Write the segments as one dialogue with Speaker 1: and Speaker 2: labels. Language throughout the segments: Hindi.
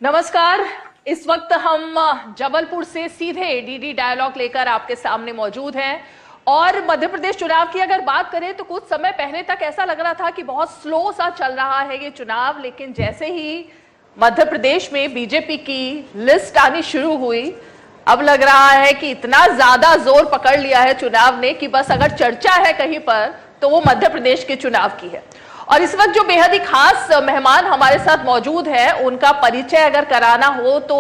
Speaker 1: नमस्कार। इस वक्त हम जबलपुर से सीधे डीडी डायलॉग लेकर आपके सामने मौजूद हैं और मध्य प्रदेश चुनाव की अगर बात करें तो कुछ समय पहले तक ऐसा लग रहा था कि बहुत स्लो सा चल रहा है ये चुनाव, लेकिन जैसे ही मध्य प्रदेश में बीजेपी की लिस्ट आनी शुरू हुई, अब लग रहा है कि इतना ज्यादा जोर पकड़ लिया है चुनाव ने कि बस अगर चर्चा है कहीं पर तो वो मध्य प्रदेश के चुनाव की है। और इस वक्त जो बेहद ही खास मेहमान हमारे साथ मौजूद है, उनका परिचय अगर कराना हो तो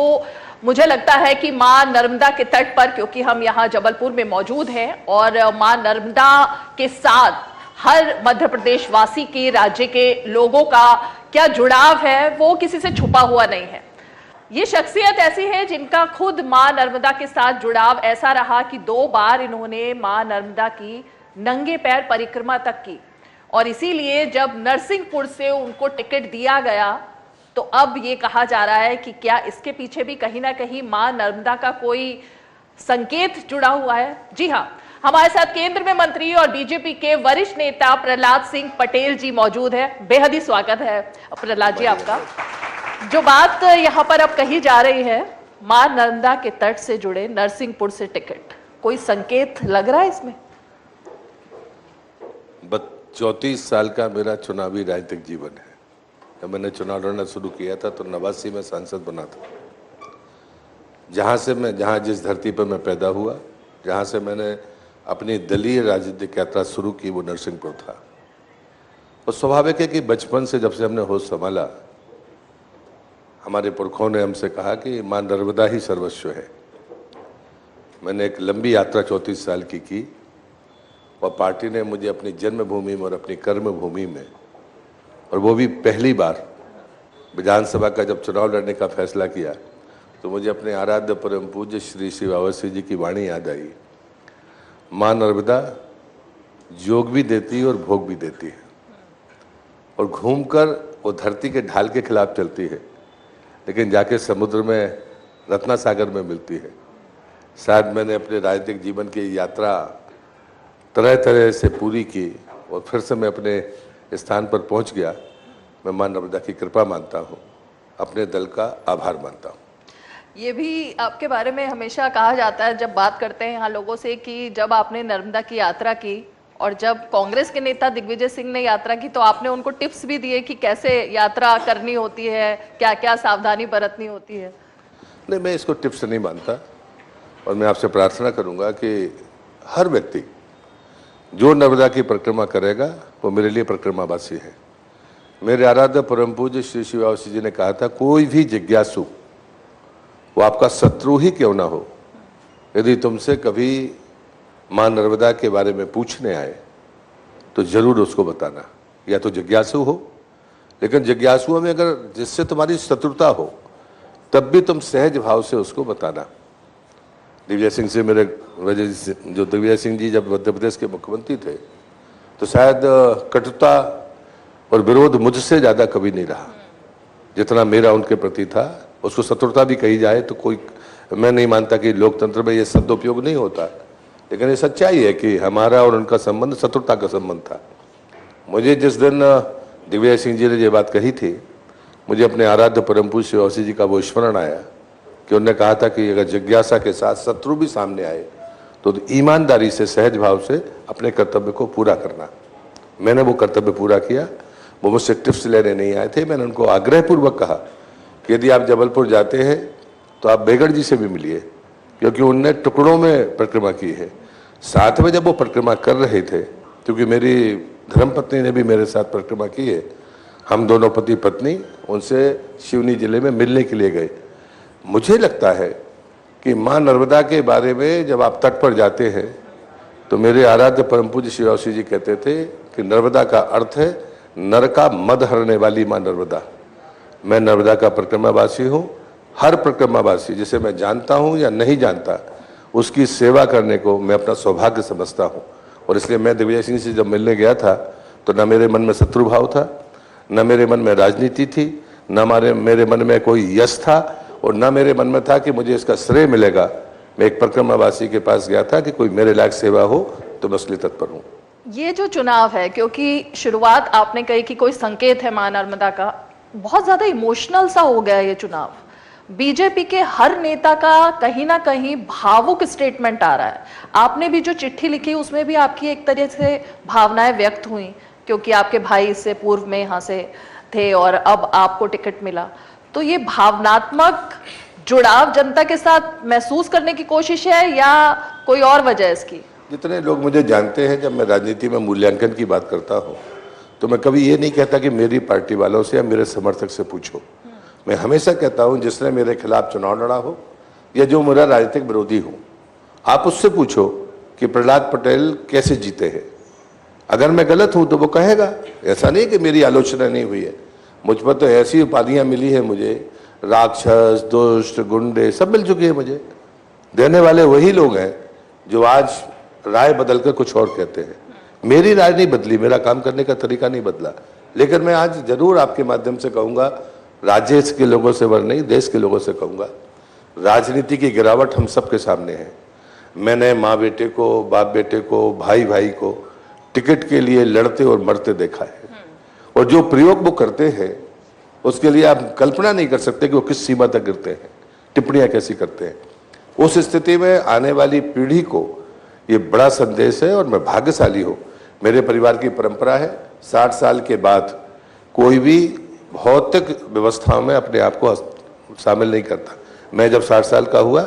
Speaker 1: मुझे लगता है कि मां नर्मदा के तट पर, क्योंकि हम यहाँ जबलपुर में मौजूद हैं और मां नर्मदा के साथ हर मध्य प्रदेश वासी के, राज्य के लोगों का क्या जुड़ाव है वो किसी से छुपा हुआ नहीं है। ये शख्सियत ऐसी है जिनका खुद मां नर्मदा के साथ जुड़ाव ऐसा रहा कि 2 बार इन्होंने मां नर्मदा की नंगे पैर परिक्रमा तक की, और इसीलिए जब नरसिंहपुर से उनको टिकट दिया गया तो अब ये कहा जा रहा है कि क्या इसके पीछे भी कहीं ना कहीं मां नर्मदा का कोई संकेत जुड़ा हुआ है। जी हाँ, हमारे साथ केंद्र में मंत्री और बीजेपी के वरिष्ठ नेता प्रहलाद सिंह पटेल जी मौजूद है। बेहद ही स्वागत है प्रहलाद जी आपका। जो बात यहाँ पर अब कही जा रही है, मां नर्मदा के तट से जुड़े नरसिंहपुर से टिकट, कोई संकेत लग रहा है इसमें?
Speaker 2: 34 साल का मेरा चुनावी राजनीतिक जीवन है। जब मैंने चुनाव लड़ना शुरू किया था तो 89 में सांसद बना था। जहाँ जिस धरती पर मैं पैदा हुआ, जहाँ से मैंने अपनी दलीय राजनीतिक यात्रा शुरू की, वो नरसिंहपुर था। और स्वाभाविक है कि बचपन से जब से हमने होश संभाला, हमारे पुरखों ने हमसे कहा कि मां नर्मदा ही सर्वस्व है। मैंने एक लंबी यात्रा 34 साल की और पार्टी ने मुझे अपनी जन्मभूमि में और अपनी कर्मभूमि में, और वो भी पहली बार विधानसभा का जब चुनाव लड़ने का फैसला किया, तो मुझे अपने आराध्य परम पूज्य श्री श्री बाबा जी की वाणी याद आई। मां नर्मदा जोग भी देती है और भोग भी देती है, और घूमकर वो धरती के ढाल के खिलाफ चलती है, लेकिन जाके समुद्र में रत्ना सागर में मिलती है। शायद मैंने अपने राजनीतिक जीवन की यात्रा तरह तरह से पूरी की और फिर से मैं अपने स्थान पर पहुंच गया। मैं मां नर्मदा की कृपा मानता हूं, अपने दल का आभार मानता हूं।
Speaker 1: ये भी आपके बारे में हमेशा कहा जाता है जब बात करते हैं यहाँ लोगों से कि जब आपने नर्मदा की यात्रा की और जब कांग्रेस के नेता दिग्विजय सिंह ने यात्रा की तो आपने उनको टिप्स भी दिए कि कैसे यात्रा करनी होती है, क्या क्या सावधानी बरतनी होती है।
Speaker 2: नहीं, मैं इसको टिप्स नहीं मानता, और मैं आपसे प्रार्थना करूंगा कि हर व्यक्ति जो नर्मदा की परिक्रमा करेगा वो मेरे लिए परिक्रमावासी है। मेरे आराध्य परम पूज्य श्री श्री बाबा जी ने कहा था, कोई भी जिज्ञासु, वो आपका शत्रु ही क्यों ना हो, यदि तुमसे कभी मां नर्मदा के बारे में पूछने आए तो जरूर उसको बताना। या तो जिज्ञासु हो, लेकिन जिज्ञासुओं में अगर जिससे तुम्हारी शत्रुता हो तब भी तुम सहज भाव से उसको बताना। दिग्विजय सिंह से मेरे जो दिग्विजय सिंह जी जब मध्य प्रदेश के मुख्यमंत्री थे तो शायद कटुता और विरोध मुझसे ज़्यादा कभी नहीं रहा जितना मेरा उनके प्रति था। उसको शत्रुता भी कही जाए तो कोई, मैं नहीं मानता कि लोकतंत्र में ये शब्द उपयोग नहीं होता, लेकिन ये सच्चाई है कि हमारा और उनका संबंध शत्रुता का संबंध था। मुझे जिस दिन दिग्विजय सिंह जी ने ये बात कही थी, मुझे अपने आराध्य परम पूज्य श्री वासी जी का वो स्मरण आया कि उन्होंने कहा था कि अगर जिज्ञासा के साथ शत्रु भी सामने आए तो ईमानदारी से, सहज भाव से अपने कर्तव्य को पूरा करना। मैंने वो कर्तव्य पूरा किया। वो मुझसे टिप्स लेने नहीं आए थे। मैंने उनको आग्रहपूर्वक कहा कि यदि आप जबलपुर जाते हैं तो आप बेगड़ जी से भी मिलिए, क्योंकि उनने टुकड़ों में परिक्रमा की है। साथ में जब वो परिक्रमा कर रहे थे, क्योंकि मेरी धर्मपत्नी ने भी मेरे साथ परिक्रमा की है, हम दोनों पति पत्नी उनसे सिवनी जिले में मिलने के लिए गए। मुझे लगता है कि मां नर्मदा के बारे में जब आप तट पर जाते हैं तो मेरे आराध्य परम पूज्य श्री वासी जी कहते थे कि नर्मदा का अर्थ है नर का मद हरने वाली मां नर्मदा। मैं नर्मदा का परिक्रमावासी हूँ। हर परिक्रमावासी, जिसे मैं जानता हूँ या नहीं जानता, उसकी सेवा करने को मैं अपना सौभाग्य समझता हूँ। और इसलिए मैं दिग्विजय सिंह से जब मिलने गया था तो न मेरे मन में शत्रु भाव था, न मेरे मन में राजनीति थी, न मेरे मन में कोई यश था, और न मेरे मन में था कि मुझे इसका श्रेय मिलेगा। मैं एक परिक्रमावासी के पास गया था कि कोई मेरे लायक सेवा हो तो मैं उसके लिए तत्पर हूँ।
Speaker 1: ये जो चुनाव है, क्योंकि शुरुआत आपने कही कि कोई संकेत है मां नर्मदा का, बहुत ज्यादा इमोशनल सा हो गया ये चुनाव। बीजेपी के हर नेता का कहीं ना कहीं भावुक स्टेटमेंट आ रहा है। आपने भी जो चिट्ठी लिखी उसमें भी आपकी एक तरह से भावनाएं व्यक्त हुई, क्योंकि आपके भाई इससे पूर्व में यहाँ से थे और अब आपको टिकट मिला। तो ये भावनात्मक जुड़ाव जनता के साथ महसूस करने की कोशिश है या कोई और वजह है इसकी?
Speaker 2: जितने लोग मुझे जानते हैं, जब मैं राजनीति में मूल्यांकन की बात करता हूँ तो मैं कभी ये नहीं कहता कि मेरी पार्टी वालों से या मेरे समर्थक से पूछो। मैं हमेशा कहता हूँ जिसने मेरे खिलाफ चुनाव लड़ा हो या जो मेरा राजनीतिक विरोधी हो, आप उससे पूछो कि प्रहलाद पटेल कैसे जीते हैं। अगर मैं गलत हूँ तो वो कहेगा। ऐसा नहीं कि मेरी आलोचना नहीं हुई है, मुझ पर तो ऐसी उपाधियाँ मिली है, मुझे राक्षस, दुष्ट, गुंडे सब मिल चुके हैं। मुझे देने वाले वही लोग हैं जो आज राय बदलकर कुछ और कहते हैं। मेरी राय नहीं बदली, मेरा काम करने का तरीका नहीं बदला, लेकिन मैं आज जरूर आपके माध्यम से कहूँगा, राज्य के लोगों से वर नहीं, देश के लोगों से कहूँगा, राजनीति की गिरावट हम सबके सामने है। मैंने माँ बेटे को, बाप बेटे को, भाई भाई को टिकट के लिए लड़ते और मरते देखा है, और जो प्रयोग वो करते हैं उसके लिए आप कल्पना नहीं कर सकते कि वो किस सीमा तक गिरते हैं, टिप्पणियां कैसी करते हैं। उस स्थिति में आने वाली पीढ़ी को ये बड़ा संदेश है, और मैं भाग्यशाली हूँ, मेरे परिवार की परंपरा है 60 साल के बाद कोई भी भौतिक व्यवस्थाओं में अपने आप को शामिल नहीं करता। मैं जब 60 साल का हुआ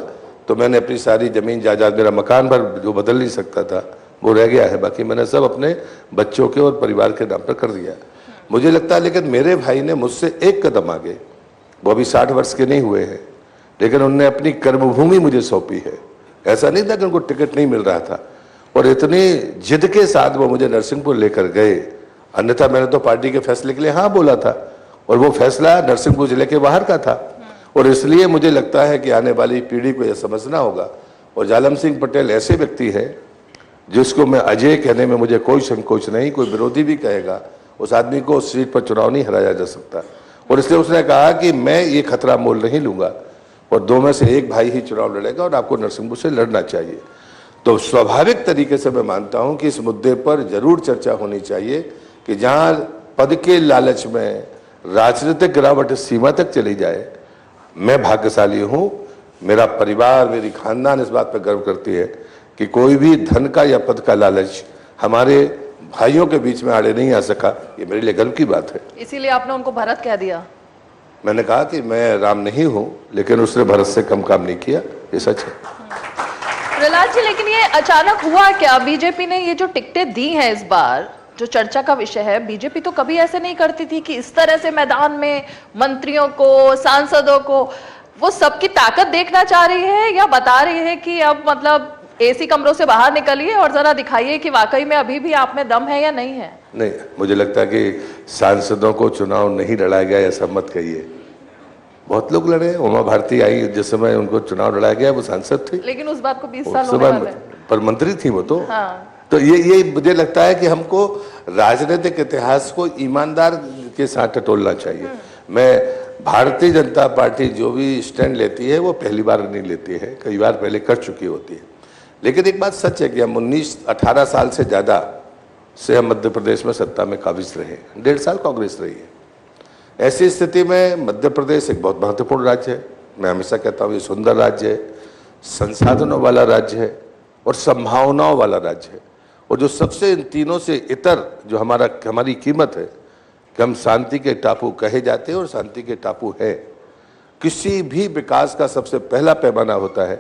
Speaker 2: तो मैंने अपनी सारी जमीन जायदाद, मेरा मकान भर जो बदल नहीं सकता था वो रह गया है, बाकी मैंने सब अपने बच्चों के और परिवार के नाम पर कर दिया। मुझे लगता है लेकिन मेरे भाई ने मुझसे एक कदम आगे, वो अभी 60 वर्ष के नहीं हुए हैं, लेकिन उनने अपनी कर्मभूमि मुझे सौंपी है। ऐसा नहीं था कि उनको टिकट नहीं मिल रहा था, और इतनी जिद के साथ वो मुझे नरसिंहपुर लेकर गए। अन्यथा मैंने तो पार्टी के फैसले के लिए हाँ बोला था, और वो फैसला नरसिंहपुर जिले के बाहर का था। और इसलिए मुझे लगता है कि आने वाली पीढ़ी को यह समझना होगा, और जालम सिंह पटेल ऐसे व्यक्ति है जिसको मैं अजय कहने में मुझे कोई संकोच नहीं, कोई विरोधी भी कहेगा उस आदमी को उस सीट पर चुनाव नहीं हराया जा सकता। और इसलिए उसने कहा कि मैं ये खतरा मोल नहीं लूंगा, और दो में से एक भाई ही चुनाव लड़ेगा और आपको नरसिंहपुर से लड़ना चाहिए। तो स्वाभाविक तरीके से मैं मानता हूं कि इस मुद्दे पर जरूर चर्चा होनी चाहिए कि जहां पद के लालच में राजनीतिक गिरावट इस सीमा तक चली जाए। मैं भाग्यशाली हूं, मेरा परिवार, मेरी खानदान इस बात पर गर्व करती है कि कोई भी धन का या पद का लालच हमारे भाइयों के बीच में आड़े नहीं आ सका। ये मेरे लिए गर्व की बात है।
Speaker 1: इसीलिए आपने उनको भरत कह दिया?
Speaker 2: मैंने कहा कि मैं राम नहीं हूं, लेकिन उसने भरत से कम काम नहीं किया, ये सच है।
Speaker 1: प्रहलाद जी, लेकिन ये अचानक हुआ क्या? बीजेपी ने ये जो टिकटें दी हैं इस बार, जो चर्चा का विषय है, बीजेपी तो कभी ऐसे नहीं करती थी कि इस तरह से मैदान में मंत्रियों को, सांसदों को, वो सबकी ताकत देखना चाह रही है या बता रही है कि अब मतलब एसी कमरों से बाहर निकलिए और जरा दिखाइए कि वाकई में अभी भी आप में दम है या नहीं है?
Speaker 2: नहीं, मुझे लगता है कि सांसदों को चुनाव नहीं लड़ाया गया, ऐसा मत कहिए। बहुत लोग लड़े, उमा भारती आई जिस समय उनको चुनाव लड़ाया गया, वो सांसद थी,
Speaker 1: लेकिन उस बात को 20 साल होने वाले हैं।
Speaker 2: पर मंत्री थी वो तो।
Speaker 1: हाँ।
Speaker 2: तो ये मुझे लगता है कि हमको राजनीतिक इतिहास को ईमानदार के साथ टटोलना चाहिए। मैं भारतीय जनता पार्टी जो भी स्टैंड लेती है वो पहली बार नहीं लेती है, कई बार पहले कर चुकी होती है। लेकिन एक बात सच है कि हम 18 साल से ज़्यादा से हम मध्य प्रदेश में सत्ता में काबिज रहे, 1.5 साल कांग्रेस रही है। ऐसी स्थिति में मध्य प्रदेश एक बहुत महत्वपूर्ण राज्य है। मैं हमेशा कहता हूँ ये सुंदर राज्य है, संसाधनों वाला राज्य है और संभावनाओं वाला राज्य है। और जो सबसे इन तीनों से इतर जो हमारी कीमत है कि हम शांति के टापू कहे जाते हैं और शांति के टापू है। किसी भी विकास का सबसे पहला पैमाना होता है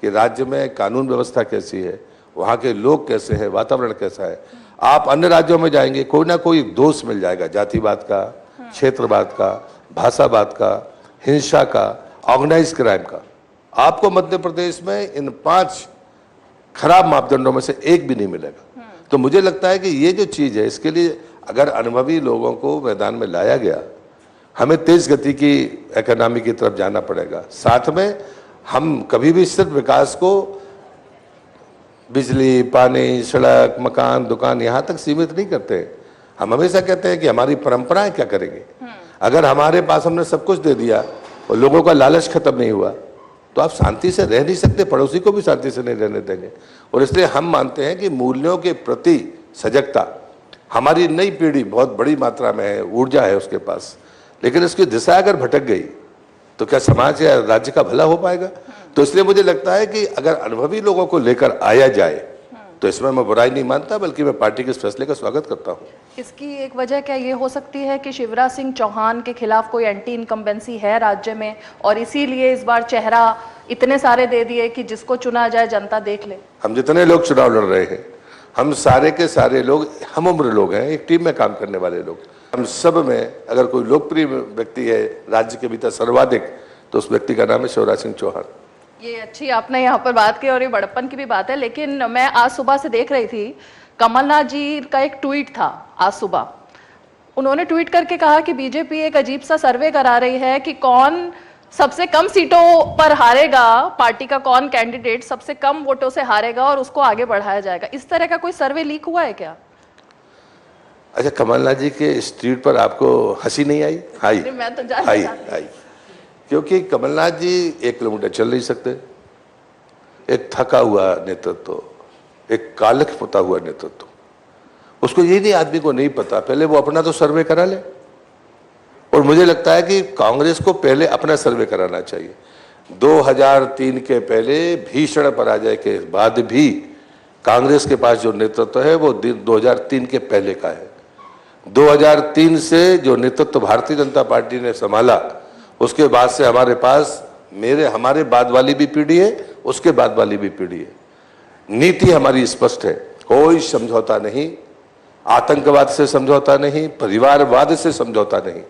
Speaker 2: कि राज्य में कानून व्यवस्था कैसी है, वहाँ के लोग कैसे हैं, वातावरण कैसा है। आप अन्य राज्यों में जाएंगे, कोई ना कोई दोष मिल जाएगा, जातिवाद का, क्षेत्रवाद का, भाषावाद का, हिंसा का, ऑर्गेनाइज क्राइम का। आपको मध्य प्रदेश में इन 5 खराब मापदंडों में से एक भी नहीं मिलेगा। तो मुझे लगता है कि ये जो चीज़ है, इसके लिए अगर अनुभवी लोगों को मैदान में लाया गया, हमें तेज गति की इकोनॉमी की तरफ जाना पड़ेगा। साथ में हम कभी भी सिर्फ विकास को बिजली, पानी, सड़क, मकान, दुकान यहाँ तक सीमित नहीं करते। हम हमेशा कहते हैं कि हमारी परंपराएं क्या करेंगे। अगर हमारे पास हमने सब कुछ दे दिया और लोगों का लालच खत्म नहीं हुआ तो आप शांति से रह नहीं सकते, पड़ोसी को भी शांति से नहीं रहने देंगे। और इसलिए हम मानते हैं कि मूल्यों के प्रति सजगता हमारी नई पीढ़ी बहुत बड़ी मात्रा में है, ऊर्जा है उसके पास, लेकिन इसकी दिशा अगर भटक गई तो क्या समाज या राज्य का भला हो पाएगा? तो इसलिए मुझे लगता है कि अगर अनुभवी लोगों को लेकर आया जाए तो इसमें मैं बुराई नहीं मानता, बल्कि मैं पार्टी के इस फैसले का स्वागत करता हूं।
Speaker 1: इसकी एक वजह क्या ये हो सकती है कि शिवराज सिंह चौहान के खिलाफ कोई एंटी इनकम्बेंसी है राज्य में, और इसीलिए इस बार चेहरा इतने सारे दे दिए कि जिसको चुना जाए जनता देख ले?
Speaker 2: हम जितने लोग चुनाव लड़ रहे हैं, हम सारे के सारे लोग हम उम्र लोग हैं, एक टीम में काम करने वाले लोग। हम सब में अगर कोई लोकप्रिय व्यक्ति है राज्य के भीतर सर्वाधिक, तो उस व्यक्ति का नाम है शिवराज सिंह चौहान।
Speaker 1: ये अच्छी आपने यहाँ पर बात की और ये बड़प्पन की भी बात है, लेकिन मैं आज सुबह से देख रही थी, कमलनाथ जी का एक ट्वीट था आज सुबह। उन्होंने ट्वीट करके कहा कि बीजेपी एक अजीब सा सर्वे करा रही है कि कौन सबसे कम सीटों पर हारेगा, पार्टी का कौन कैंडिडेट सबसे कम वोटों से हारेगा और उसको आगे बढ़ाया जाएगा। इस तरह का कोई सर्वे लीक हुआ है क्या?
Speaker 2: अच्छा, कमलनाथ जी के इस ट्वीट पर आपको हंसी नहीं आई?
Speaker 1: मैं तो जानना चाहती
Speaker 2: आई, क्योंकि कमलनाथ जी 1 किलोमीटर चल नहीं सकते, एक थका हुआ नेतृत्व, एक कालख पुता हुआ नेतृत्व। उसको ये नहीं, आदमी को नहीं पता, पहले वो अपना तो सर्वे करा ले। और मुझे लगता है कि कांग्रेस को पहले अपना सर्वे कराना चाहिए। 2003 के पहले भीषण पराजय के बाद भी कांग्रेस के पास जो नेतृत्व है वो 2003 के पहले का है। 2003 से जो नेतृत्व भारतीय जनता पार्टी ने संभाला, उसके बाद से हमारे पास हमारे बाद वाली भी पीढ़ी है, उसके बाद वाली भी पीढ़ी है। नीति हमारी स्पष्ट है, कोई समझौता नहीं, आतंकवाद से समझौता नहीं, परिवारवाद से समझौता नहीं।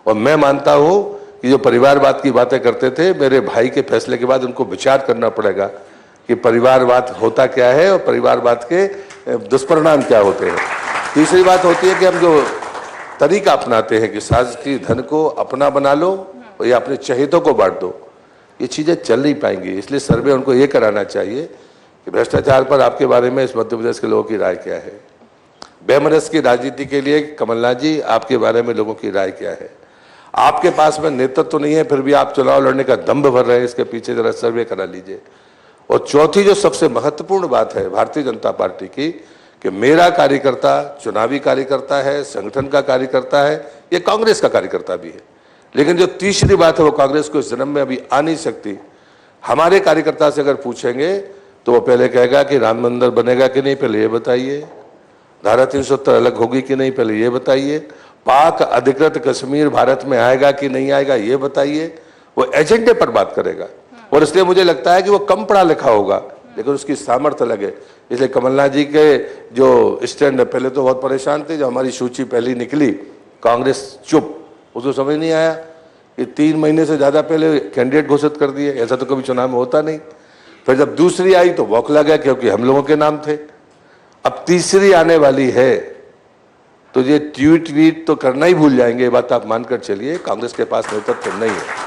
Speaker 2: और मैं मानता हूं कि जो परिवारवाद की बातें करते थे, मेरे भाई के फैसले के बाद उनको विचार करना पड़ेगा कि परिवारवाद होता क्या है और परिवारवाद के दुष्परिणाम क्या होते हैं। तीसरी बात होती है कि हम जो तरीका अपनाते हैं कि शासकीय धन को अपना बना लो या अपने चहेतों को बांट दो, ये चीजें चल नहीं पाएंगी। इसलिए सर्वे उनको ये कराना चाहिए कि भ्रष्टाचार पर आपके बारे में इस मध्य प्रदेश के लोगों की राय क्या है। बेमनस की राजनीति के लिए कमलनाथ जी आपके बारे में लोगों की राय क्या है। आपके पास में नेतृत्व तो नहीं है, फिर भी आप चुनाव लड़ने का दम्भ भर रहे हैं, इसके पीछे जरा सर्वे करा लीजिए। और चौथी जो सबसे महत्वपूर्ण बात है भारतीय जनता पार्टी की, कि मेरा कार्यकर्ता चुनावी कार्यकर्ता है, संगठन का कार्यकर्ता है, ये कांग्रेस का कार्यकर्ता भी है। लेकिन जो तीसरी बात है वो कांग्रेस को इस जन्म में अभी आ नहीं सकती। हमारे कार्यकर्ता से अगर पूछेंगे तो वो पहले कहेगा कि राम मंदिर बनेगा कि नहीं, पहले ये बताइए। धारा 370 अलग होगी कि नहीं, पहले ये बताइए। पाक अधिकृत कश्मीर भारत में आएगा कि नहीं आएगा, ये बताइए। वो एजेंडे पर बात करेगा। और इसलिए मुझे लगता है कि वो कम पढ़ा लिखा होगा, लेकिन उसकी सामर्थ्य लगे। इसलिए कमलनाथ जी के जो स्टैंड, पहले तो बहुत परेशान थे, जब हमारी सूची पहली निकली कांग्रेस चुप, उसको समझ नहीं आया कि 3 महीने से ज्यादा पहले कैंडिडेट घोषित कर दिए, ऐसा तो कभी चुनाव में होता नहीं। फिर जब दूसरी आई तो बौखला गया क्योंकि हम लोगों के नाम थे। अब तीसरी आने वाली है तो ये ट्वीट तो करना ही भूल जाएंगे, ये बात आप मानकर चलिए। कांग्रेस के पास नेतृत्व नहीं है।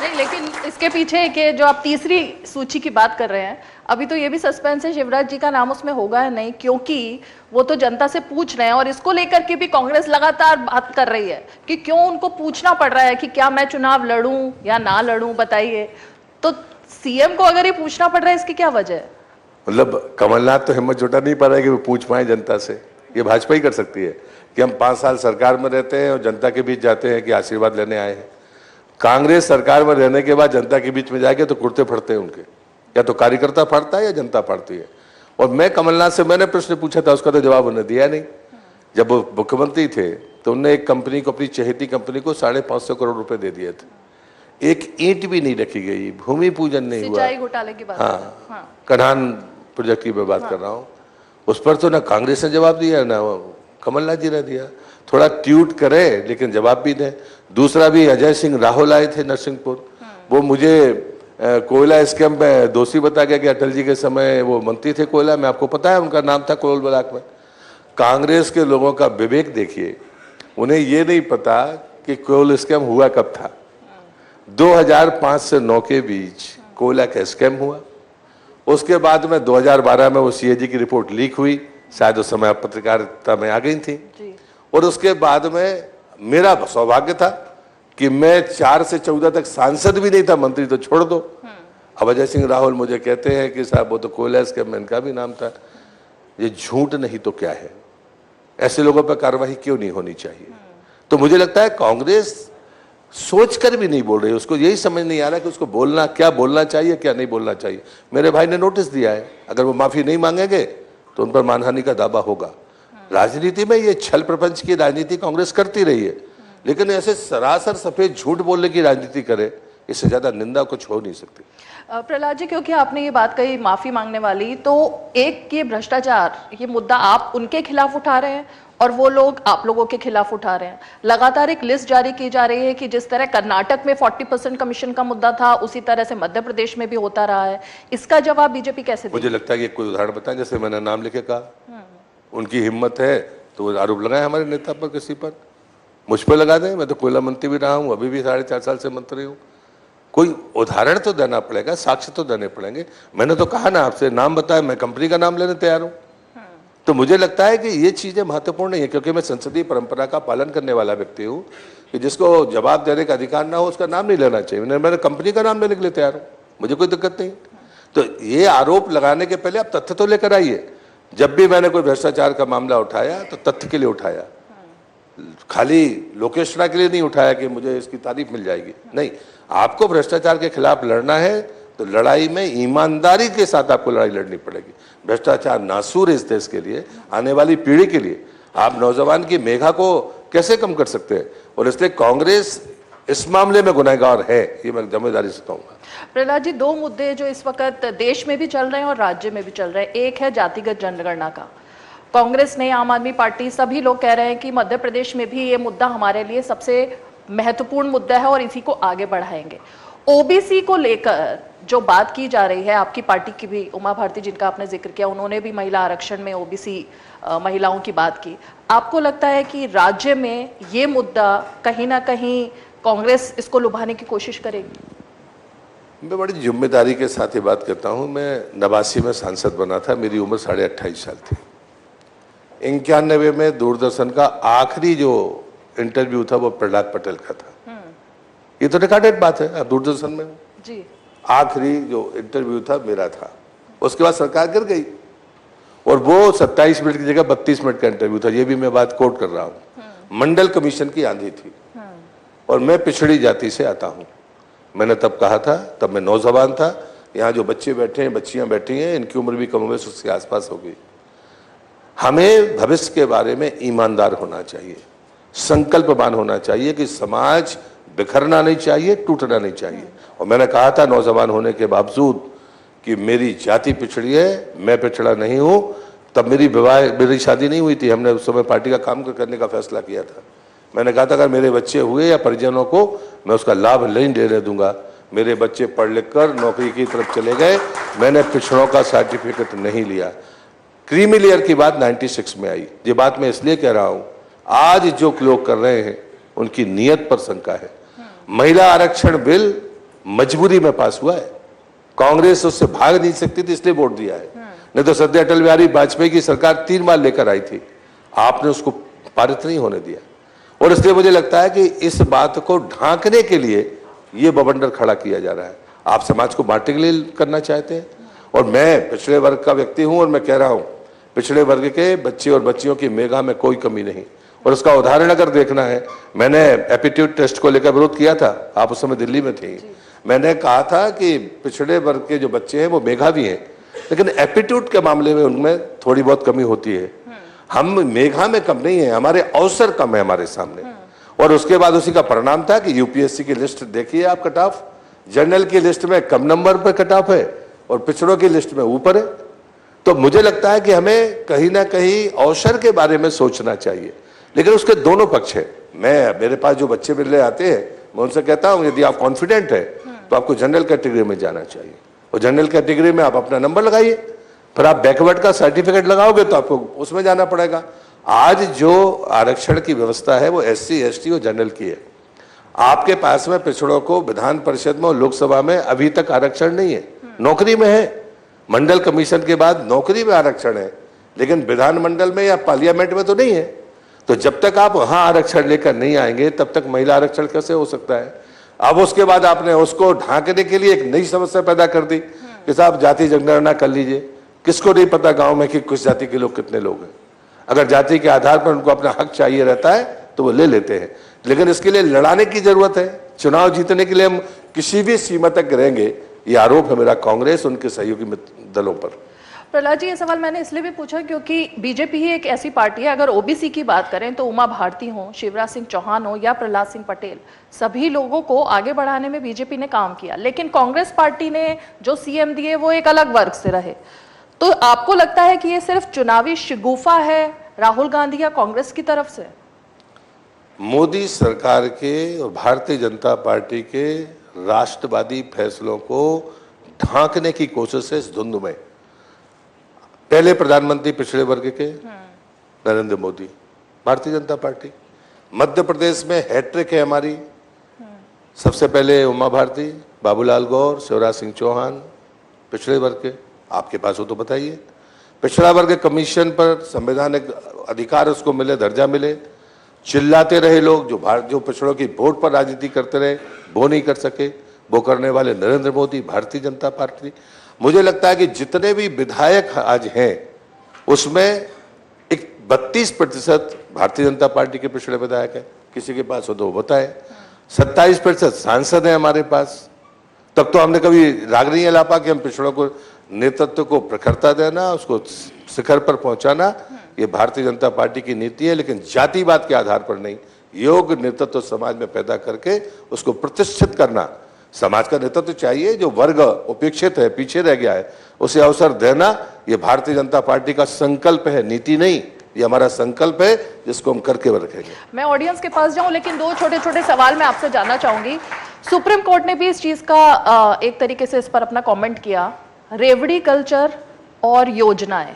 Speaker 1: नहीं, लेकिन इसके पीछे के जो आप तीसरी सूची की बात कर रहे हैं, अभी तो ये भी सस्पेंस है शिवराज जी का नाम उसमें होगा या नहीं, क्योंकि वो तो जनता से पूछ रहे हैं। और इसको लेकर के भी कांग्रेस लगातार बात कर रही है कि क्यों उनको पूछना पड़ रहा है कि क्या मैं चुनाव लड़ूं या ना लड़ूं, बताइए। तो सीएम को अगर ये पूछना पड़ रहा है, इसकी क्या वजह है?
Speaker 2: मतलब कमलनाथ तो हिम्मत जुटा नहीं पा रहा है कि वो पूछ पाए जनता से। ये भाजपा ही कर सकती है कि हम 5 साल सरकार में रहते हैं और जनता के बीच जाते हैं कि आशीर्वाद लेने आए हैं। कांग्रेस सरकार में रहने के बाद जनता के बीच में जाएंगे तो कुर्ते फटते हैं उनके, या तो कार्यकर्ता फाड़ता है या जनता फाड़ती है। और मैं कमलनाथ से मैंने प्रश्न पूछा था, उसका तो जवाब उन्होंने दिया नहीं। जब वो मुख्यमंत्री थे तो उन्होंने एक कंपनी को, अपनी चहेती कंपनी को 550 करोड़ रुपए दे दिए थे। एक ईंट भी नहीं रखी गई, भूमि पूजन नहीं हुआ।
Speaker 1: सिंचाई घोटाले की बात।
Speaker 2: हाँ, कन्हान प्रोजेक्ट की मैं बात कर रहा हूँ। उस पर तो ना कांग्रेस ने जवाब दिया ना कमलनाथ जी ने दिया। थोड़ा ट्वीट करे लेकिन जवाब भी दें। दूसरा भी अजय सिंह राहुल आए थे नरसिंहपुर, वो मुझे कोयला स्कैम में दोषी बता गया कि अटल जी के समय वो मंत्री थे कोयला में, आपको पता है उनका नाम था कोल ब्लॉक में। कांग्रेस के लोगों का विवेक देखिए, उन्हें ये नहीं पता कि कोल स्कैम हुआ कब था। 2005 से 9 के बीच कोयला का स्कैम हुआ। उसके बाद में 2012 में वो सीएजी की रिपोर्ट लीक हुई, शायद उस समय पत्रकारिता में आ गई थी। और उसके बाद में मेरा सौभाग्य था कि मैं 4 से 14 तक सांसद भी नहीं था, मंत्री तो छोड़ दो। अब अजय सिंह राहुल मुझे कहते हैं कि साहब वो तो कोयला स्कैम में इनका भी नाम था। ये झूठ नहीं तो क्या है? ऐसे लोगों पर कार्रवाई क्यों नहीं होनी चाहिए? तो मुझे लगता है कांग्रेस सोच कर भी नहीं बोल रहे, उसको यही समझ नहीं आ रहा कि उसको क्या बोलना चाहिए, क्या नहीं बोलना चाहिए। मेरे भाई ने नोटिस दिया है, अगर वो माफी नहीं मांगेंगे तो उन पर मानहानि का दावा होगा। राजनीति में ये छल प्रपंच की राजनीति कांग्रेस करती रही है, लेकिन ऐसे सरासर सफेद झूठ बोलने की राजनीति करे, इससे ज्यादा निंदा कुछ हो नहीं सकती।
Speaker 1: प्रहलाद जी, क्योंकि आपने ये बात कही माफी मांगने वाली, तो एक ये भ्रष्टाचार, ये मुद्दा आप उनके खिलाफ उठा रहे हैं और वो लोग आप लोगों के खिलाफ उठा रहे हैं। लगातार एक लिस्ट जारी की जा रही है कि जिस तरह कर्नाटक में 40% कमीशन का मुद्दा था, उसी तरह से मध्य प्रदेश में भी होता रहा है। इसका जवाब बीजेपी कैसे देगी?
Speaker 2: मुझे लगता है कि कोई उदाहरण बताएं, जैसे मैंने नाम लेके कहा, उनकी हिम्मत है तो वो आरोप लगाए हमारे नेता पर, किसी पर, मुझ पर लगा दें। मैं तो कोयला मंत्री भी रहा हूं, अभी भी 4.5 साल से मंत्री हूं। कोई उदाहरण तो देना पड़ेगा, साक्ष्य तो देने पड़ेंगे। मैंने तो कहा ना आपसे, नाम बताया, मैं कंपनी का नाम लेने तैयार हूं। तो मुझे लगता है कि ये चीजें महत्वपूर्ण नहीं है, क्योंकि मैं संसदीय परंपरा का पालन करने वाला व्यक्ति हूं कि जिसको जवाब देने का अधिकार ना हो उसका नाम नहीं लेना चाहिए। मैंने कंपनी का नाम लेने के लिए तैयार हूं, मुझे कोई दिक्कत नहीं। तो ये आरोप लगाने के पहले आप तथ्य तो लेकर आइए। जब भी मैंने कोई भ्रष्टाचार का मामला उठाया तो तथ्य के लिए उठाया, खाली लोकेशना के लिए नहीं उठाया कि मुझे इसकी तारीफ मिल जाएगी। नहीं, आपको भ्रष्टाचार के खिलाफ लड़ना है तो लड़ाई में ईमानदारी के साथ आपको लड़ाई लड़नी पड़ेगी। भ्रष्टाचार नासूर है इस देश के लिए, आने वाली पीढ़ी के लिए। आप नौजवान की मेघा को कैसे कम कर सकते हैं? और इसलिए कांग्रेस इस मामले में गुनहगार है, ये मैं जिम्मेदारी से कहूंगा।
Speaker 1: प्रहलाद जी, दो मुद्दे जो इस वक्त देश में भी चल रहे हैं और राज्य में भी चल रहे हैं। एक है जातिगत जनगणना का। कांग्रेस ने, आम आदमी पार्टी, सभी लोग कह रहे हैं कि मध्य प्रदेश में भी ये मुद्दा हमारे लिए सबसे महत्वपूर्ण मुद्दा है और इसी को आगे बढ़ाएंगे। ओबीसी को लेकर जो बात की जा रही है, आपकी पार्टी की भी, उमा भारती जिनका आपने जिक्र किया, उन्होंने भी महिला आरक्षण में ओबीसी महिलाओं की बात की। आपको लगता है कि राज्य में ये मुद्दा कहीं ना कहीं कांग्रेस इसको लुभाने की कोशिश करेगी?
Speaker 2: मैं बड़ी जिम्मेदारी के साथ ही बात करता हूं। मैं 89 में सांसद बना था, मेरी उम्र 28.5 साल थी। 91 में दूरदर्शन का आखिरी जो इंटरव्यू था वो प्रहलाद पटेल का था। ये तो रिकॉर्डेड बात है, आप दूरदर्शन में
Speaker 1: जी, आखिरी
Speaker 2: जो इंटरव्यू था मेरा था। उसके बाद सरकार गिर गई और वो 27 मिनट की जगह 32 मिनट का इंटरव्यू था। ये भी मैं बात कोट कर रहा हूँ। मंडल कमीशन की आंधी थी और मैं पिछड़ी जाति से आता हूँ। मैंने तब कहा था, तब मैं नौजवान था, यहाँ जो बच्चे बैठे हैं, बच्चियां बैठी हैं, इनकी उम्र भी कम बेश उसके आसपास होगी। हमें भविष्य के बारे में ईमानदार होना चाहिए, संकल्पवान होना चाहिए कि समाज बिखरना नहीं चाहिए, टूटना नहीं चाहिए। और मैंने कहा था नौजवान होने के बावजूद कि मेरी जाति पिछड़ी है, मैं पिछड़ा नहीं हूं। तब मेरी शादी नहीं हुई थी, हमने उस समय पार्टी का काम करने का फैसला किया था। मैंने कहा था अगर मेरे बच्चे हुए या परिजनों को, मैं उसका लाभ नहीं लेने दूंगा। मेरे बच्चे पढ़ लिख कर नौकरी की तरफ चले गए, मैंने पिछड़ों का सर्टिफिकेट नहीं लिया। क्रीमी लेयर की बात 96 में आई। ये बात मैं इसलिए कह रहा हूं, आज जो लोग कर रहे हैं उनकी नीयत पर शंका है। महिला आरक्षण बिल मजबूरी में पास हुआ है, कांग्रेस उससे भाग नहीं सकती थी, इसलिए वोट दिया है। नहीं तो सद्य अटल बिहारी वाजपेयी की सरकार 3 बार लेकर आई थी, आपने उसको पारित नहीं होने दिया। और इसलिए मुझे लगता है कि इस बात को ढांकने के लिए ये बवंडर खड़ा किया जा रहा है। आप समाज को बांटने के लिए करना चाहते हैं। और मैं पिछड़े वर्ग का व्यक्ति हूं और मैं कह रहा हूं, पिछड़े वर्ग के बच्चे और बच्चियों की मेघा में कोई कमी नहीं। और उसका उदाहरण अगर देखना है, मैंने एप्टीट्यूड टेस्ट को लेकर विरोध किया था, आप उस समय दिल्ली में थी। मैंने कहा था कि पिछड़े वर्ग के जो बच्चे हैं वो मेधावी हैं, लेकिन एप्टीट्यूड के मामले में उनमें थोड़ी बहुत कमी होती है। हम मेघा में कम नहीं है, हमारे अवसर कम है हमारे सामने। और उसके बाद उसी का परिणाम था कि यूपीएससी की लिस्ट देखिए आप, कट ऑफ जनरल की लिस्ट में कम नंबर पर कट ऑफ है और पिछड़ों की लिस्ट में ऊपर है। तो मुझे लगता है कि हमें कहीं ना कहीं अवसर के बारे में सोचना चाहिए, लेकिन उसके दोनों पक्ष है। मेरे पास जो बच्चे मिलने आते हैं, मैं उनसे कहता हूं यदि आप कॉन्फिडेंट है तो आपको जनरल कैटेगरी में जाना चाहिए, और जनरल कैटेगरी में आप अपना नंबर लगाइए, फिर आप बैकवर्ड का सर्टिफिकेट लगाओगे तो आपको उसमें जाना पड़ेगा। आज जो आरक्षण की व्यवस्था है वो एससी, एसटी और जनरल की है। आपके पास में पिछड़ों को विधान परिषद में और लोकसभा में अभी तक आरक्षण नहीं है, नौकरी में है। मंडल कमीशन के बाद नौकरी में आरक्षण है, लेकिन विधानमंडल में या पार्लियामेंट में तो नहीं है। तो जब तक आप वहां आरक्षण लेकर नहीं आएंगे तब तक महिला आरक्षण कैसे हो सकता है? अब उसके बाद आपने उसको ढांकने के लिए एक नई समस्या पैदा कर दी कि साहब जाति जनगणना कर लीजिए। किसको नहीं पता गांव में कि किस जाति के लोग कितने लोग हैं? अगर जाति के आधार पर उनको अपना हक चाहिए रहता है तो वो ले लेते हैं। लेकिन इसके लिए लड़ाने की जरूरत है। चुनाव जीतने के लिए हम किसी भी सीमा तक करेंगे, ये आरोप है मेरा कांग्रेस उनके सहयोगी दलों पर।
Speaker 1: प्रहलाद जी, ये सवाल मैंने इसलिए भी पूछा क्योंकि बीजेपी ही एक ऐसी पार्टी है, अगर ओबीसी की बात करें तो उमा भारती हो, शिवराज सिंह चौहान हो या प्रहलाद सिंह पटेल, सभी लोगों को आगे बढ़ाने में बीजेपी ने काम किया। लेकिन कांग्रेस पार्टी ने जो सीएम दिए वो एक अलग वर्ग से रहे। तो आपको लगता है कि ये सिर्फ चुनावी शिगुफा है राहुल गांधी या कांग्रेस की तरफ से?
Speaker 2: मोदी सरकार के और भारतीय जनता पार्टी के राष्ट्रवादी फैसलों को ढांकने की कोशिश है इस धुंध में। पहले प्रधानमंत्री पिछड़े वर्ग के नरेंद्र मोदी, भारतीय जनता पार्टी। मध्य प्रदेश में हैट्रिक है हमारी, सबसे पहले उमा भारती, बाबूलाल गौर, शिवराज सिंह चौहान, पिछड़े वर्ग के। आपके पास हो तो बताइए। पिछड़ा वर्ग कमीशन पर संवैधानिक अधिकार उसको मिले, दर्जा मिले। चिल्लाते रहे लोग, जो पिछड़ों की वोट पर राजनीति करते रहे, वो नहीं कर सके। वो करने वाले नरेंद्र मोदी, भारतीय जनता पार्टी। मुझे लगता है कि जितने भी विधायक आज हैं उसमें एक 32% भारतीय जनता पार्टी के पिछड़े विधायक हैं। किसी के पास हो तो वो बताए। 27% सांसद हैं हमारे पास। तब तो हमने कभी राग नहीं अलापा कि हम पिछड़ों को नेतृत्व को प्रखरता देना, उसको शिखर पर पहुंचाना, ये भारतीय जनता पार्टी की नीति है। लेकिन जातिवाद के आधार पर नहीं, योग्य नेतृत्व समाज में पैदा करके उसको प्रतिष्ठित करना। समाज का नेतृत्व चाहिए, जो वर्ग उपेक्षित है, पीछे रह गया है, उसे अवसर देना, ये भारतीय जनता पार्टी का संकल्प है, नीति नहीं। ये हमारा संकल्प है जिसको हम करके रखेंगे।
Speaker 1: मैं ऑडियंस के पास जाऊं, लेकिन दो छोटे छोटे सवाल मैं आपसे जानना चाहूंगी। सुप्रीम कोर्ट ने भी इस चीज का एक तरीके से इस पर अपना कमेंट किया। रेवड़ी कल्चर और योजनाएं,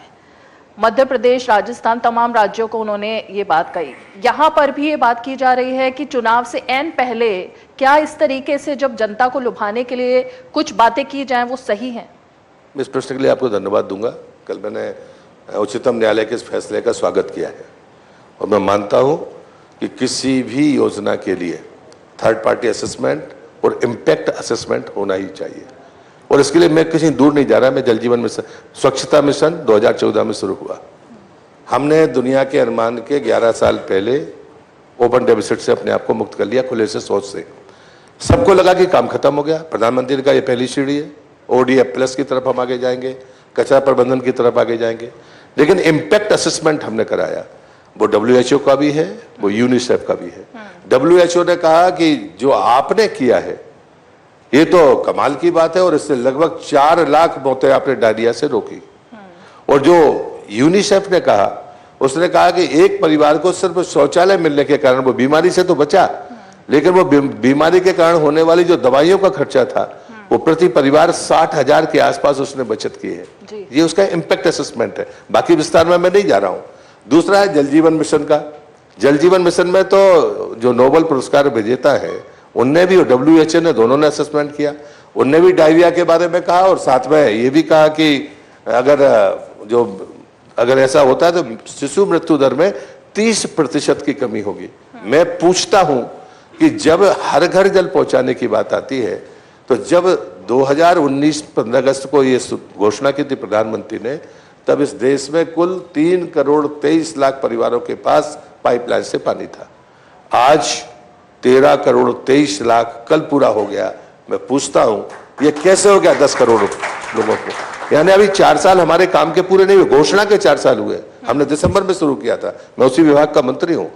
Speaker 1: मध्य प्रदेश, राजस्थान, तमाम राज्यों को उन्होंने ये बात कही। यहाँ पर भी ये बात की जा रही है कि चुनाव से एन पहले क्या इस तरीके से जब जनता को लुभाने के लिए कुछ बातें की जाएं वो सही हैं?
Speaker 2: इस प्रश्न के लिए आपको धन्यवाद दूंगा। कल मैंने उच्चतम न्यायालय के इस फैसले का स्वागत किया है और मैं मानता हूं कि किसी भी योजना के लिए थर्ड पार्टी असेसमेंट और इम्पैक्ट असेसमेंट होना ही चाहिए। और इसके लिए मैं कहीं दूर नहीं जा रहा। मैं जल जीवन मिशन, स्वच्छता मिशन 2014 में शुरू हुआ। हमने दुनिया के अनुमान के 11 साल पहले ओपन डेफिसिट से अपने आप को मुक्त कर लिया, खुले से सोच से। सबको लगा कि काम खत्म हो गया। प्रधानमंत्री ने कहा ये पहली सीढ़ी है, ODF प्लस की तरफ हम आगे जाएंगे, कचरा प्रबंधन की तरफ आगे जाएंगे। लेकिन इम्पैक्ट असेसमेंट हमने कराया, वो WHO का भी है, वो यूनिसेफ का भी है। WHO ने कहा कि जो आपने किया है ये तो कमाल की बात है और इससे लगभग 4 लाख मौतें आपने डायरिया से रोकी। और जो यूनिसेफ ने कहा, उसने कहा कि एक परिवार को सिर्फ शौचालय मिलने के कारण, वो बीमारी से तो बचा, लेकिन वो बीमारी के कारण होने वाली जो दवाइयों का खर्चा था वो प्रति परिवार 60,000 के आसपास उसने बचत की है। ये उसका इम्पैक्ट असेसमेंट है। बाकी विस्तार में मैं नहीं जा रहा हूं। दूसरा है जल जीवन मिशन का। जल जीवन मिशन में तो जो नोबेल पुरस्कार विजेता है उनने भी, WHO ने, दोनों ने असेसमेंट किया। उनने भी डायरिया के बारे में कहा और साथ में ये भी कहा कि अगर ऐसा होता है तो शिशु मृत्यु दर में 30% की कमी होगी। मैं पूछता हूं कि जब हर घर जल पहुंचाने की बात आती है तो जब 2019 15 अगस्त को ये घोषणा की थी प्रधानमंत्री ने, तब इस देश में कुल 3 करोड़ 23 लाख परिवारों के पास पाइपलाइन से पानी था। आज 13 करोड़ 23 लाख कल पूरा हो गया। मैं पूछता हूं ये कैसे हो गया 10 करोड़ लोगों को? यानी अभी 4 साल हमारे काम के पूरे नहीं हुए। घोषणा के 4 साल हुए। हमने दिसंबर में शुरू किया था, मैं उसी विभाग का मंत्री हूं।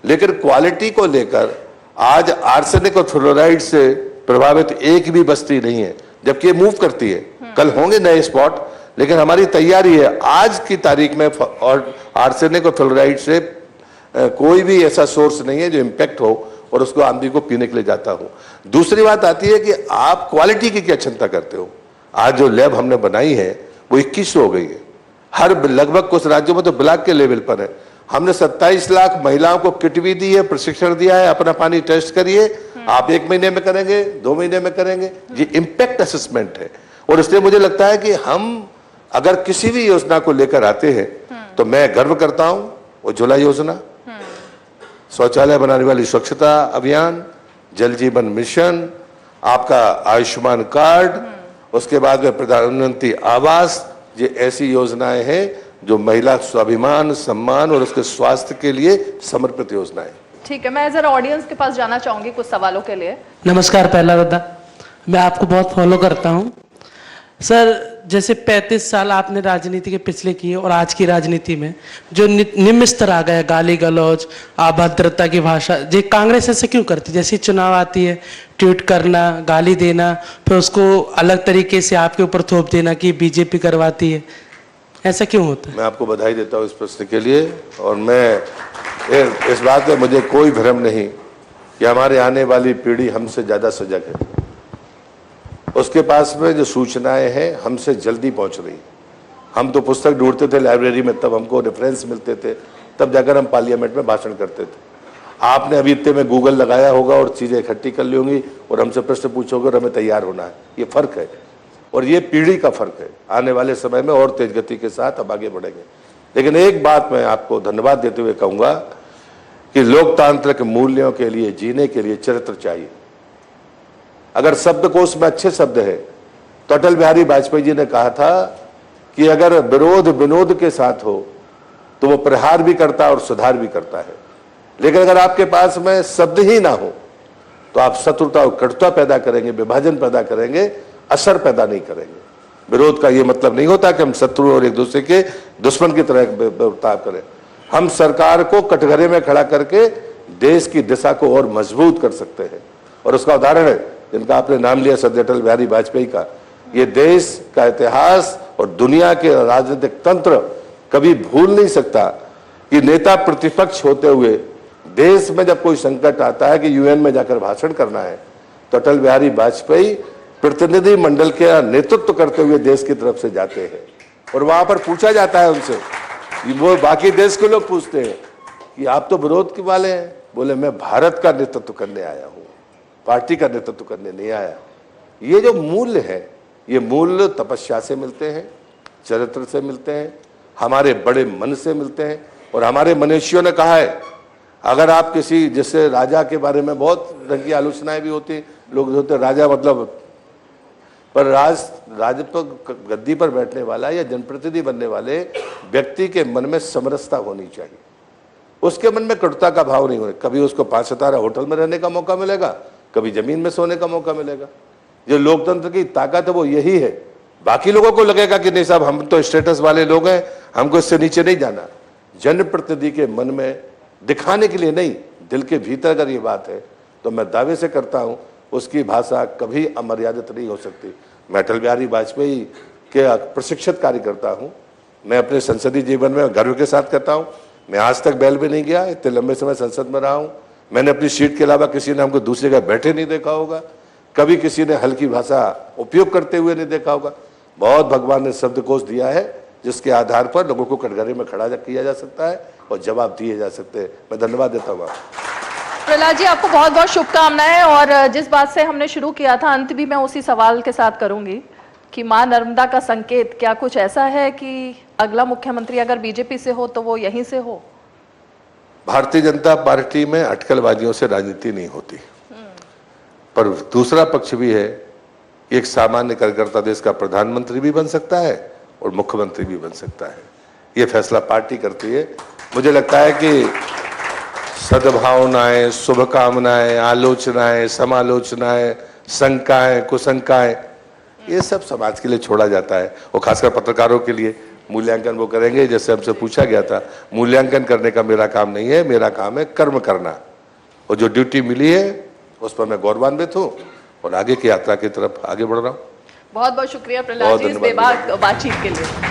Speaker 2: लेकिन क्वालिटी को लेकर आज आर्सेनिक और फ्लोराइड से प्रभावित एक भी बस्ती नहीं है, जबकि ये मूव करती है। कल होंगे नए स्पॉट, लेकिन हमारी तैयारी है आज की तारीख में। और आर्सेनिक और फ्लोराइड से कोई भी ऐसा सोर्स नहीं है जो इम्पैक्ट हो और उसको आदमी को पीने के लिए जाता हो। दूसरी बात आती है कि आप क्वालिटी की क्या चिंता करते हो। आज जो लैब हमने बनाई है वो 21 हो गई है। हर लगभग कुछ राज्यों में तो ब्लॉक के लेवल पर है। हमने 27 लाख महिलाओं को किट भी दी है, प्रशिक्षण दिया है, अपना पानी टेस्ट करिए। आप 1 महीने में करेंगे, 2 महीने में करेंगे। ये इम्पैक्ट असेसमेंट है। और इसलिए मुझे लगता है कि हम अगर किसी भी योजना को लेकर आते हैं तो मैं गर्व करता हूं। उज्ज्वला योजना, शौचालय बनाने वाली स्वच्छता अभियान, जल जीवन मिशन, आपका आयुष्मान कार्ड, उसके बाद में प्रधानमंत्री आवास, ये ऐसी योजनाएं हैं जो महिला स्वाभिमान, सम्मान और उसके स्वास्थ्य के लिए समर्पित योजनाएं।
Speaker 1: ठीक है, मैं जरा ऑडियंस के पास जाना चाहूंगी कुछ सवालों के लिए।
Speaker 3: नमस्कार। पहला दादा, मैं आपको बहुत फॉलो करता हूँ सर। जैसे 35 साल आपने राजनीति के पिछले किए और आज की राजनीति में जो निम्न स्तर आ गया, गाली गलौज, अभद्रता की भाषा, ये कांग्रेस ऐसे क्यों करती? जैसे चुनाव आती है, ट्वीट करना, गाली देना, फिर उसको अलग तरीके से आपके ऊपर थोप देना कि बीजेपी करवाती है, ऐसा क्यों होता है?
Speaker 2: मैं आपको बधाई देता हूँ इस प्रश्न के लिए, और मैं इस बात में मुझे कोई भ्रम नहीं कि हमारे आने वाली पीढ़ी हमसे ज़्यादा सजग है। उसके पास में जो सूचनाएं हैं हमसे जल्दी पहुंच रही। हम तो पुस्तक ढूंढते थे लाइब्रेरी में, तब हमको रेफरेंस मिलते थे, तब जाकर हम पार्लियामेंट में भाषण करते थे। आपने अभी इतने में गूगल लगाया होगा और चीज़ें इकट्ठी कर ली होंगी और हमसे प्रश्न पूछोगे और हमें तैयार होना है। ये फ़र्क है और ये पीढ़ी का फ़र्क है। आने वाले समय में और तेज गति के साथ अब आगे बढ़ेंगे। लेकिन एक बात मैं आपको धन्यवाद देते हुए कहूँगा कि लोकतांत्रिक मूल्यों के लिए जीने के लिए चरित्र चाहिए। अगर शब्दकोश में अच्छे शब्द है तो अटल बिहारी वाजपेयी जी ने कहा था कि अगर विरोध विनोद के साथ हो तो वो प्रहार भी करता है और सुधार भी करता है। लेकिन अगर आपके पास में शब्द ही ना हो तो आप शत्रुता और कटुता पैदा करेंगे, विभाजन पैदा करेंगे, असर पैदा नहीं करेंगे। विरोध का ये मतलब नहीं होता कि हम शत्रु और एक दूसरे के दुश्मन की तरह बर्ताव करें। हम सरकार को कटघरे में खड़ा करके देश की दिशा को और मजबूत कर सकते हैं। और उसका उदाहरण है जिनका आपने नाम लिया, सर अटल बिहारी वाजपेयी का। ये देश का इतिहास और दुनिया के राजनीतिक तंत्र कभी भूल नहीं सकता कि नेता प्रतिपक्ष होते हुए देश में जब कोई संकट आता है कि यूएन में जाकर भाषण करना है तो अटल बिहारी वाजपेयी प्रतिनिधि मंडल के नेतृत्व करते हुए देश की तरफ से जाते हैं और वहां पर पूछा जाता है उनसे, वो बाकी देश के लोग पूछते हैं कि आप तो विरोध के वाले हैं। बोले मैं भारत का नेतृत्व करने आया हूं, पार्टी का नेतृत्व करने नहीं आया। ये जो मूल्य है, ये मूल्य तपस्या से मिलते हैं, चरित्र से मिलते हैं, हमारे बड़े मन से मिलते हैं। और हमारे मनीषियों ने कहा है, अगर आप किसी, जैसे राजा के बारे में बहुत रंग की आलोचनाएं भी होती, लोग होते राजा मतलब, पर राज पर गद्दी पर बैठने वाला या जनप्रतिनिधि बनने वाले व्यक्ति के मन में समरसता होनी चाहिए। उसके मन में कटुता का भाव नहीं होना। कभी उसको 5 सितारा होटल में रहने का मौका मिलेगा, कभी जमीन में सोने का मौका मिलेगा। जो लोकतंत्र की ताकत है वो यही है। बाकी लोगों को लगेगा कि नहीं साहब हम तो स्टेटस वाले लोग हैं, हमको इससे नीचे नहीं जाना। जनप्रतिनिधि के मन में दिखाने के लिए नहीं, दिल के भीतर अगर ये बात है तो मैं दावे से करता हूं उसकी भाषा कभी अमर्यादित नहीं हो सकती। मैं अटल बिहारी वाजपेयी के प्रशिक्षित कार्यकर्ता हूं। मैं अपने संसदीय जीवन में गर्व के साथ कहता हूं, मैं आज तक बैल भी नहीं गया, इतने लंबे समय संसद में रहा हूं। मैंने अपनी सीट के अलावा किसी ने हमको दूसरी जगह बैठे नहीं देखा होगा, कभी किसी ने हल्की भाषा उपयोग करते हुए नहीं देखा होगा। बहुत भगवान ने शब्दकोश दिया है जिसके आधार पर लोगों को कटघरे में खड़ा किया जा सकता है और जवाब दिए जा सकते हैं। मैं धन्यवाद देता हूँ।
Speaker 1: प्रहलाद जी, आपको बहुत बहुत शुभकामनाएं। और जिस बात से हमने शुरू किया था, अंत भी मैं उसी सवाल के साथ करूंगी कि मां नर्मदा का संकेत क्या कुछ ऐसा है कि अगला मुख्यमंत्री अगर बीजेपी से हो तो वो यहीं से हो?
Speaker 2: भारतीय जनता पार्टी में अटकलबाजियों से राजनीति नहीं होती, पर दूसरा पक्ष भी है कि एक सामान्य कार्यकर्ता देश का प्रधानमंत्री भी बन सकता है और मुख्यमंत्री भी बन सकता है। ये फैसला पार्टी करती है। मुझे लगता है कि सद्भावनाएं, शुभकामनाएं, आलोचनाएं, समालोचनाएं, शंकाएं, कुशंकाएं, ये सब समाज के लिए छोड़ा जाता है और खासकर पत्रकारों के लिए। मूल्यांकन वो करेंगे, जैसे हमसे पूछा गया था, मूल्यांकन करने का मेरा काम नहीं है, मेरा काम है कर्म करना। और जो ड्यूटी मिली है उस पर मैं गौरवान्वित हूँ और आगे की यात्रा की तरफ आगे बढ़ रहा हूँ।
Speaker 1: बहुत बहुत शुक्रिया प्रहलाद जी इस बेबाक बातचीत के लिए।